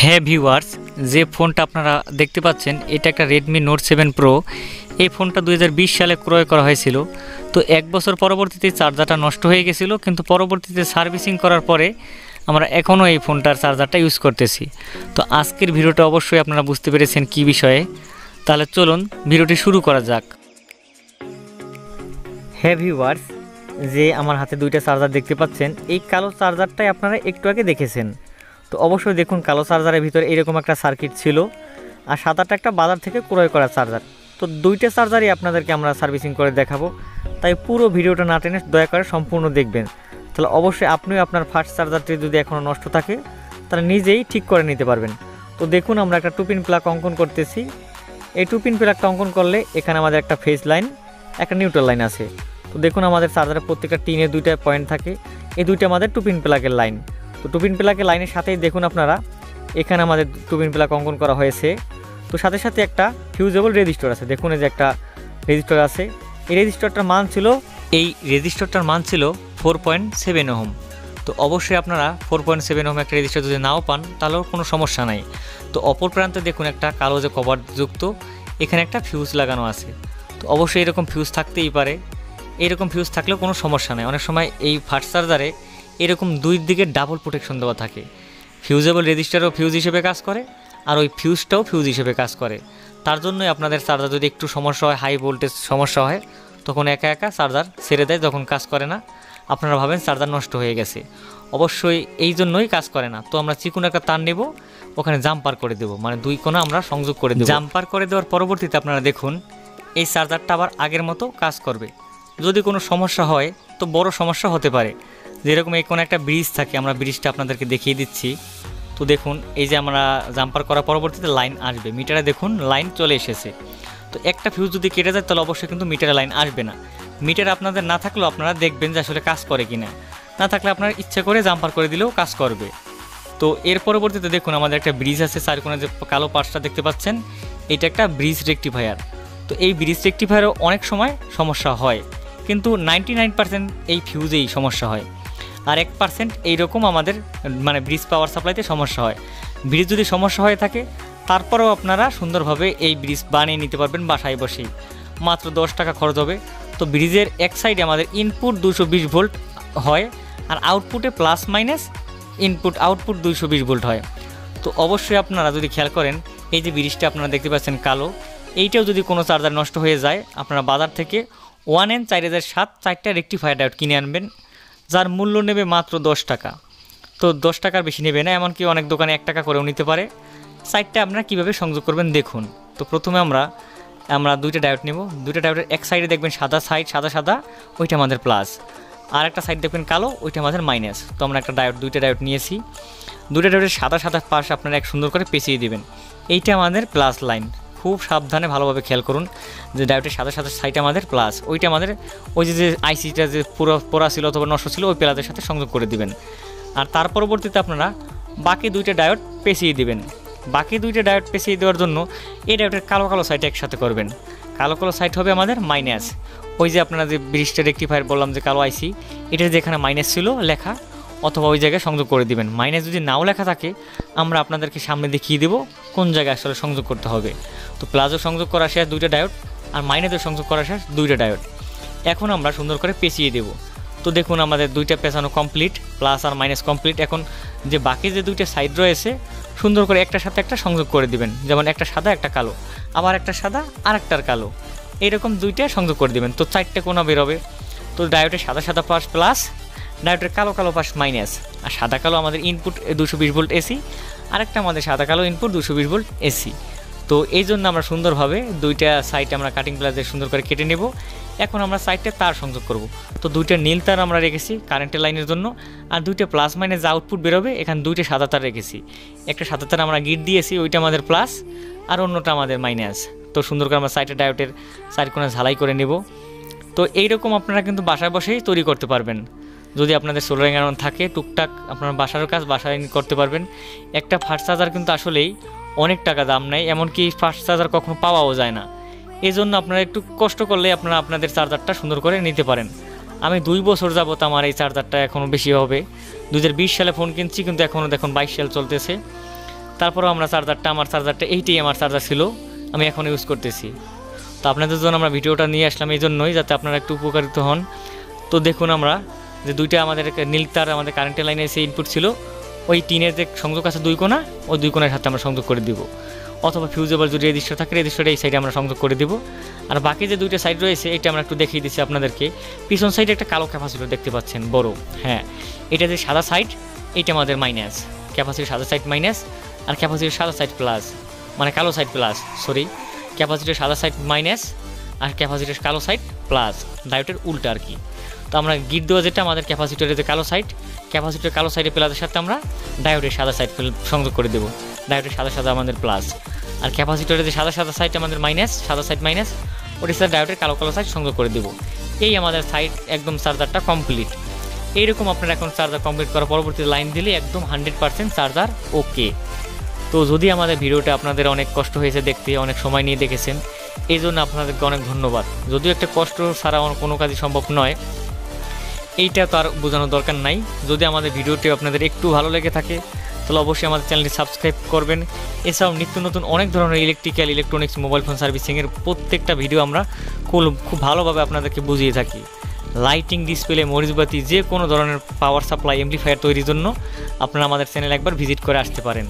হ্যাঁ ভিউয়ার্স, যে ফোনটা আপনারা দেখতে পাচ্ছেন এটা একটা Redmi Note 7 Pro। এই ফোনটা 2020 সালে ক্রয় করা হয়েছিল। তো এক বছর পরবর্তীতে চার্জারটা নষ্ট হয়ে গেছিলো, কিন্তু পরবর্তীতে সার্ভিসিং করার পরে আমরা এখনও এই ফোনটার চার্জারটা ইউজ করতেছি। তো আজকের ভিডিওটা অবশ্যই আপনারা বুঝতে পেরেছেন কী বিষয়ে। তাহলে চলুন ভিডিওটি শুরু করা যাক। হ্যাঁ ভিউয়ার্স, যে আমার হাতে দুইটা চার্জার দেখতে পাচ্ছেন, এই কালো চার্জারটাই আপনারা একটু আগে দেখেছেন। তো অবশ্যই দেখুন, কালো চার্জারের ভিতরে এরকম একটা সার্কিট ছিল, আর সাদাটা একটা বাজার থেকে ক্রয় করা চার্জার। তো দুইটা চার্জারই আপনাদেরকে আমরা সার্ভিসিং করে দেখাবো, তাই পুরো ভিডিওটা না টেনে দয়া করে সম্পূর্ণ দেখবেন। তাহলে অবশ্যই আপনিও আপনার ফার্স্ট চার্জারটি যদি এখনও নষ্ট থাকে তাহলে নিজেই ঠিক করে নিতে পারবেন। তো দেখুন, আমরা একটা 2 পিন প্লাগ অঙ্কন করতেছি। এই 2 পিন প্লাগটা অঙ্কন করলে এখানে আমাদের একটা ফেজ লাইন, একটা নিউট্রাল লাইন আছে। তো দেখুন, আমাদের চার্জারের প্রত্যেকটা টিনে দুইটা পয়েন্ট থাকে, এই দুইটা আমাদের 2 পিন প্লাগের লাইন। তো 2 পিন প্লাগের লাইনের সাথেই দেখুন আপনারা, এখানে আমাদের 2 পিন প্লাগ অঙ্কন করা হয়েছে। তো সাথে সাথে একটা ফিউজেবল রেজিস্টার আছে। দেখুন, এই যে একটা রেজিস্টার আছে। এই রেজিস্টারটার মান ছিল 4.7 ওহম। তো অবশ্যই আপনারা 4.7 ওহম একটা রেজিস্টার যদি নাও পান তাহলেও কোনো সমস্যা নাই। তো অপর প্রান্তে দেখুন, একটা কালো যে কভার যুক্ত, এখানে একটা ফিউজ লাগানো আছে। তো অবশ্যই এরকম ফিউজ থাকতেই পারে, এরকম ফিউজ থাকলেও কোনো সমস্যা নেই। অনেক সময় এই ফাস্ট চার্জারে এরকম দুই দিকে ডাবল প্রোটেকশন দেওয়া থাকে। ফিউজেবল রেজিস্টারও ফিউজ হিসেবে কাজ করে, আর ওই ফিউজটাও ফিউজ হিসেবে কাজ করে। তার জন্যই আপনাদের চার্জার যদি একটু সমস্যা হয়, হাই ভোল্টেজ সমস্যা হয়, তখন একা একা চার্জার ছেড়ে দেয়, যখন কাজ করে না আপনারা ভাবেন চার্জার নষ্ট হয়ে গেছে। অবশ্যই এই জন্যই কাজ করে না। তো আমরা চিকুন একটা তার নেব, ওখানে জাম্পার করে দেবো, মানে দুই কোণা আমরা সংযোগ করে দেবো। জাম্পার করে দেওয়ার পরবর্তীতে আপনারা দেখুন, এই চার্জারটা আবার আগের মতো কাজ করবে। যদি কোনো সমস্যা হয় তো বড় সমস্যা হতে পারে, যেরকম এই কোনো একটা ব্রিজ থাকে, আমরা ব্রিজটা আপনাদেরকে দেখিয়ে দিচ্ছি। তো দেখুন, এই যে আমরা জাম্পার করার পরবর্তীতে লাইন আসবে, মিটারে দেখুন লাইন চলে এসেছে। তো একটা ফিউজ যদি কেটে যায় তাহলে অবশ্যই কিন্তু মিটারে লাইন আসবে না। মিটার আপনাদের না থাকলেও আপনারা দেখবেন যে আসলে কাজ করে কিনা, না থাকলে আপনার ইচ্ছে করে জাম্পার করে দিলেও কাজ করবে। তো এর পরবর্তীতে দেখুন, আমাদের একটা ব্রিজ আছে, চারকোণে যে কালো পার্টসটা দেখতে পাচ্ছেন, এটা একটা ব্রিজ রেকটিফায়ার। তো এই ব্রিজ রেকটিফায়ারও অনেক সময় সমস্যা হয়, কিন্তু 99% এই ফিউজেই সমস্যা হয়, আর 1% এইরকম আমাদের মানে ব্রিজ পাওয়ার সাপ্লাইতে সমস্যা হয়। ব্রিজ যদি সমস্যা হয়ে থাকে তারপরেও আপনারা সুন্দরভাবে এই ব্রিজ বানিয়ে নিতে পারবেন বাসায় বসেই, মাত্র 10 টাকা খরচ হবে। তো ব্রিজের এক সাইডে আমাদের ইনপুট 220 ভোল্ট হয়, আর আউটপুটে প্লাস মাইনাস আউটপুট 220 ভোল্ট হয়। তো অবশ্যই আপনারা যদি খেয়াল করেন, এই যে ব্রিজটা আপনারা দেখতে পাচ্ছেন কালো, এইটাও যদি কোনো চার্জার নষ্ট হয়ে যায়, আপনারা বাজার থেকে 1N4007 4টা রেকটিফায়ার ডায়োড কিনে আনবেন, যার মূল্য নেবে মাত্র 10 টাকা। তো 10 টাকার বেশি নেবে না, এমনকি অনেক দোকানে 1 টাকা করেও নিতে পারে। সাইডটা আপনারা কীভাবে সংযোগ করবেন দেখুন। তো প্রথমে আমরা দুইটা ডায়োড নেব। দুইটা ডায়োডের এক সাইডে দেখবেন সাদা সাইড, সাদা ওইটা আমাদের প্লাস, আর একটা সাইড দেখবেন কালো, ওইটা আমাদের মাইনাস। তো আমরা দুইটা ডায়োড নিয়েছি। দুইটা ডায়োডের সাদা পাশ আপনারা এক সুন্দর করে পেঁচিয়ে দেবেন। এইটা আমাদের প্লাস লাইন। খুব সাবধানে ভালোভাবে খেয়াল করুন যে ডায়োডের সাদা সাইড আমাদের প্লাস, ওইটা আমাদের ওই যে আইসিটা যে পোড়া ছিল অথবা নষ্ট ছিল, ওই প্লাসের সাথে সংযোগ করে দিবেন। আর তার পরবর্তীতে আপনারা বাকি দুইটা ডায়োড পেঁচিয়ে দিবেন। বাকি দুইটা ডায়োড পেঁচিয়ে দেওয়ার জন্য এই ডায়োডের কালো সাইড একসাথে করবেন। কালো সাইড হবে আমাদের মাইনাস। ওই যে আপনারা যে ব্রিজটা রেকটিফায়ার বললাম যে কালো আইসি, এটার যেখানে মাইনাস ছিল লেখা, অথবা ওই জায়গায় সংযোগ করে দিবেন। মাইনাস যদি নাও লেখা থাকে, আমরা আপনাদেরকে সামনে দেখিয়ে দেবো কোন জায়গায় আসলে সংযোগ করতে হবে। তো প্লাসও সংযোগ করা শেষ দুইটা ডায়োড, আর মাইনাসও সংযোগ করা শেষ দুইটা ডায়োড। এখন আমরা সুন্দর করে পেঁচিয়ে দেব। তো দেখুন, আমাদের দুইটা পেঁচানো কমপ্লিট, প্লাস আর মাইনাস কমপ্লিট। এখন যে বাকি যে দুইটা সাইড রয়েছে, সুন্দর করে একটার সাথে একটা সংযোগ করে দিবেন। যেমন একটা সাদা একটা কালো, আবার একটা সাদা আর একটার কালো, এইরকম দুইটা সংযোগ করে দিবেন। তো 4টে কোণা বেরোবে। তো ডায়োডের সাদা পাশ প্লাস, ডায়োডের কালো পাশ মাইনাস, আর সাদা কালো আমাদের ইনপুট 220 ভোল্ট এসি, আরেকটা আমাদের সাদা কালো ইনপুট 220 ভোল্ট এসি। তো এই জন্য আমরা সুন্দরভাবে দুইটা সাইড আমরা কাটিং প্লাস দিয়ে সুন্দর করে কেটে নেব। এখন আমরা সাইডে তার সংযোগ করব। তো দুইটা নীল তার আমরা রেখেছি কারেন্টের লাইনের জন্য, আর দুইটা প্লাস মাইনাস যে আউটপুট বেরোবে, এখানে দুইটা সাদা তার রেখেছি। একটা সাদা তার আমরা গিট দিয়েছি, ওইটা আমাদের প্লাস, আর অন্যটা আমাদের মাইনাস। তো সুন্দর করে আমরা সাইডে ডায়োডের সাইড কোণা ঝালাই করে নেব। তো এইরকম আপনারা কিন্তু বাসায় বসেই তৈরি করতে পারবেন। যদি আপনাদের সোলারিং অ্যারাউন্ড থাকে, টুকটাক আপনার বাসার কাজ বাসায় করতে পারবেন। একটা ফাস্ট চার্জার কিন্তু আসলেই অনেক টাকা দাম নেয়, এমনকি ফাস্ট চার্জার কখনো পাওয়াও যায় না। এই জন্য আপনারা একটু কষ্ট করলে আপনারা আপনাদের চার্জারটা সুন্দর করে নিতে পারেন। আমি 2 বছর যাবত আমার এই চার্জারটা এখনও বেশি হবে। 2020 সালে ফোন কিনছি, কিন্তু এখনও দেখুন 22 সাল চলতেছে। তারপরেও আমরা আমার চার্জারটা এইটাই আমার চার্জার ছিল, আমি এখন ইউজ করতেছি। তো আপনাদের জন্য আমরা ভিডিওটা নিয়ে আসলাম এই জন্যই, যাতে আপনারা একটু উপকারিত হন। তো দেখুন আমরা যে দুইটা আমাদের নীল তার আমাদের কারেন্টের লাইনে এসে ইনপুট ছিল, ওই টিনের যে সংযোগ আছে 2 কোণা, ওই 2 কোণার সাথে আমরা সংযোগ করে দিব, অথবা ফিউজেবল যদি রেজিস্টার থাকে রেজিস্টারটা এই সাইডে আমরা সংযোগ করে দিব। আর বাকি যে 2টা সাইড রয়েছে এটা আমরা একটু দেখিয়ে দিচ্ছি আপনাদেরকে। পিছন সাইডে একটা কালো ক্যাপাসিটর দেখতে পাচ্ছেন বড়, হ্যাঁ এটা যে সাদা সাইড এটা আমাদের মাইনাস, ক্যাপাসিটির সাদা সাইড মাইনাস আর ক্যাপাসিটির সাদা সাইড প্লাস, মানে কালো সাইড প্লাস, সরি ক্যাপাসিটির সাদা সাইড মাইনাস আর ক্যাপাসিটির কালো সাইড প্লাস, ডায়োডের উল্টা আর কি। তো আমরা গিট দেওয়া যেটা আমাদের ক্যাপাসিটরের যে কালো সাইড, ক্যাপাসিটর কালো সাইডে প্লাসের সাথে আমরা ডায়োডের সাদা সাইড সংযোগ করে দেবো, ডায়োডের সাদা আমাদের প্লাস, আর ক্যাপাসিটরের যে সাদা সাইড আমাদের মাইনাস, সাদা সাইড মাইনাস, ওটির সাথে ডায়োডের কালো সাইড সংযোগ করে দেবো। এই আমাদের সাইড একদম চার্জারটা কমপ্লিট। এইরকম আপনারা এখন চার্জার কমপ্লিট করার পরবর্তীতে লাইন দিলে একদম 100% চার্জার ওকে। তো যদি আমাদের ভিডিওটা আপনাদের অনেক কষ্ট হয়েছে দেখতে, অনেক সময় নিয়ে দেখেছেন, এই জন্য আপনাদেরকে অনেক ধন্যবাদ। যদিও একটা কষ্ট ছাড়া কোনো কাজই সম্ভব নয়, এইটা তো আর বোঝানোর দরকার নাই। যদি আমাদের ভিডিওটি আপনাদের একটু ভালো লেগে থাকে তাহলে অবশ্যই আমাদের চ্যানেলটি সাবস্ক্রাইব করবেন। এছাড়াও নিত্য নতুন অনেক ধরনের ইলেকট্রনিক্স মোবাইল ফোন সার্ভিসিংয়ের প্রত্যেকটা ভিডিও আমরা খুব ভালোভাবে আপনাদেরকে বুঝিয়ে থাকি। লাইটিং, ডিসপ্লে, মরিচবাতি, যে কোনো ধরনের পাওয়ার সাপ্লাই, অ্যাম্প্লিফায়ার তৈরির জন্য আপনারা আমাদের চ্যানেল একবার ভিজিট করে আসতে পারেন।